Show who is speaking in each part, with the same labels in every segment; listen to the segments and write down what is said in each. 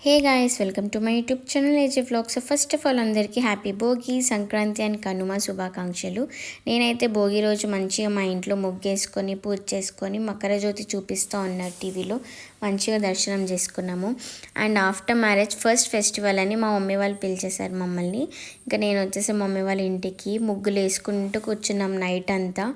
Speaker 1: Hey guys, welcome to my YouTube channel ఏజే vlogs. So first of all అందరికీ happy Bhogi, Sankranti and Kanuma శుభాకాంక్షలు. నేనైతే భోగి రోజు మంచిగా మా ఇంట్లో ముగ్గేసుకొని పూజ చేసుకొని మకర జ్యోతి చూపిస్తూ ఉన్నారు టీవీలో. మంచిగా దర్శనం చేసుకున్నాము. And after marriage first festival అని మా మమ్మీ వాళ్ళు పిలిచేశారు మమ్మల్ని. ఇంకా నేను వచ్చేసి మమ్మీ వాళ్ళ ఇంటికి ముగ్గులు వేసుకుంటూ కూర్చున్నాం నైట్ అంతా.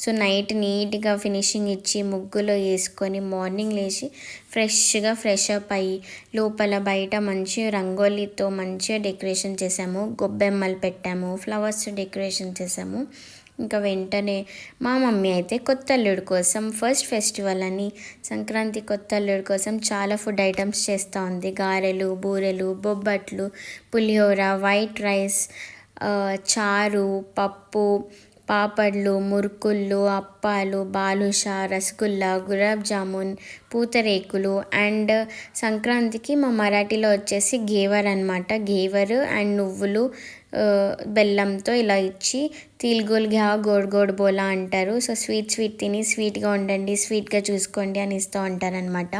Speaker 1: సో నైట్ నీట్గా ఫినిషింగ్ ఇచ్చి ముగ్గులో వేసుకొని మార్నింగ్ లేచి ఫ్రెష్ అప్ అయ్యి లోపల బయట మంచి రంగోలీతో మంచిగా డెకరేషన్ చేసాము. గొబ్బెమ్మలు పెట్టాము, ఫ్లవర్స్ డెకరేషన్ చేసాము. ఇంకా వెంటనే మా మమ్మీ అయితే కొత్త అల్లుడు కోసం ఫస్ట్ ఫెస్టివల్ అని సంక్రాంతి కొత్త అల్లుడు కోసం చాలా ఫుడ్ ఐటమ్స్ చేస్తూ ఉంది. గారెలు, బూరెలు, బొబ్బట్లు, పులిహోర, వైట్ రైస్, చారు, పప్పు, పాపడ్లు, మురుకుళ్ళు, అప్పాలు, బాలుషా, రసగుల్లా, గులాబ్ జామున్, పూతరేకులు. అండ్ సంక్రాంతికి మా మరాఠీలో వచ్చేసి గేవర్ అనమాట. గేవర్ అండ్ నువ్వులు బెల్లంతో ఇలా ఇచ్చి తీల్గోల్ ఘా గోడ్ గోడ్ బోలా అంటారు. సో స్వీట్ తిని స్వీట్గా ఉండండి, స్వీట్గా చూసుకోండి అని ఇస్తూ ఉంటారనమాట.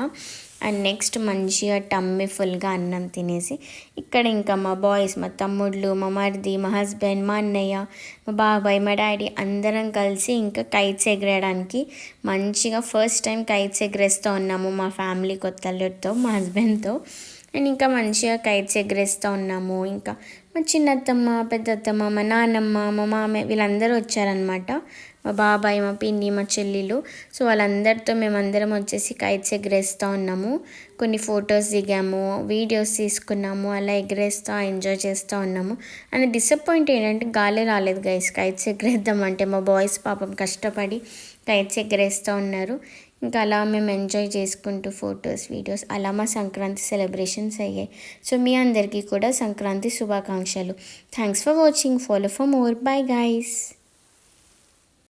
Speaker 1: అండ్ నెక్స్ట్ మంచిగా టమ్మీ ఫుల్గా అన్నం తినేసి ఇక్కడ ఇంకా మా బాయ్స్, మా తమ్ముళ్ళు, మా మరిది, మా హస్బెండ్, మా అన్నయ్య, మా బాబాయ్, మా డాడీ అందరం కలిసి ఇంకా కైట్స్ ఎగరేయడానికి మంచిగా ఫస్ట్ టైం కైట్స్ ఎగరేస్తూ ఉన్నాము మా ఫ్యామిలీ కొత్త అల్లుడితో, మా హస్బెండ్తో. అండ్ ఇంకా మంచిగా కైట్స్ ఎగరేస్తూ ఉన్నాము. ఇంకా మా చిన్నత్తమ్మ, పెద్దత్తమ్మ, మా నాన్నమ్మ, మా మామయ్య వీళ్ళందరూ వచ్చారనమాట. మా బాబాయ్, మా పిన్ని, మా చెల్లెలు. సో వాళ్ళందరితో మేమందరం వచ్చేసి కైట్స్ ఎగరేస్తూ ఉన్నాము. కొన్ని ఫొటోస్ దిగాము, వీడియోస్ తీసుకున్నాము, అలా ఎగరేస్తూ ఎంజాయ్ చేస్తూ ఉన్నాము. అండ్ డిసప్పాయింట్ ఏంటంటే గాలి రాలేదు గైస్. కైట్స్ ఎగరేద్దామంటే మా బాయ్స్ పాపం కష్టపడి కైట్స్ ఎగరేస్తూ ఉన్నారు. ఇంకా అలా మేము ఎంజాయ్ చేసుకుంటూ ఫొటోస్, వీడియోస్ అలా మా సంక్రాంతి సెలబ్రేషన్స్ అయ్యాయి. సో మీ అందరికీ కూడా సంక్రాంతి శుభాకాంక్షలు. Thanks for watching. Follow for more. Bye guys.